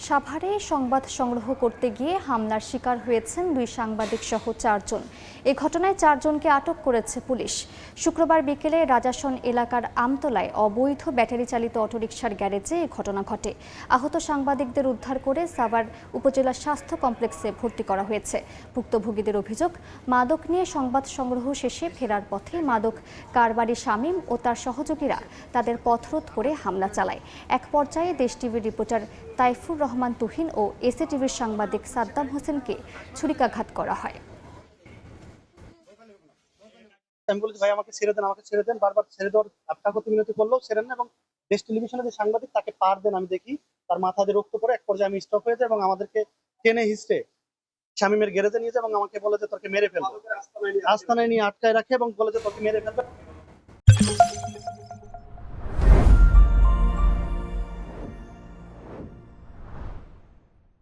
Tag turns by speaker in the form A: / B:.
A: সাভারে সংবাদ সংগ্রহ করতে গিয়ে হামলার শিকার হয়েছেন 2 সাংবাদিক সহ 4 জন। এ ঘটনায় 4 জনকে আটক করেছে পুলিশ। শুক্রবার বিকেলে রাজাসন এলাকার আমতলায় অবৈধ ব্যাটারি চালিত অটোরিকশার গ্যারেজে এ ঘটনা ঘটে। আহত সাংবাদিকদের উদ্ধার করে সাভার উপজেলা স্বাস্থ্য কমপ্লেক্সে ভর্তি করা হয়েছে। ভুক্তভোগীদের অভিযোগ, মাদক নিয়ে সংবাদ সংগ্রহ শেষে ফেরার পথে মাদক কারবারি শামীম ও তার সহযোগীরা তাদের পথরোধ করে হামলা চালায়। এক পর্যায়ে দেশ টিভির রিপোর্টার তাইফুর রহমান তুহিন ও এসএটিভির সাংবাদিক সাদ্দাম হোসেনকে ছুরিকাঘাত করা হয়।
B: আমি বলেছি, ভাই আমাকে ছেড়ে দেন, বারবার ছেড়ে দেওয়ার কাকতি মিনতি করলেও ছেড়েন না, এবং দেশ টেলিভিশনের যে সাংবাদিক তাকে পার দেন। আমি দেখি তার মাথা দিয়ে রক্ত পড়ে, এক পর্যায়ে আমি স্টপ হয়ে যাই এবং আমাদেরকে টেনে হিস্টে শামীমের গ্যারেজে নিয়ে যায় এবং আমাকে বলে যে তোকে মেরে ফেলবে, আস্তানায় নিয়ে আটকায় রাখে এবং বলে যে তোকে মেরে ফেলবে।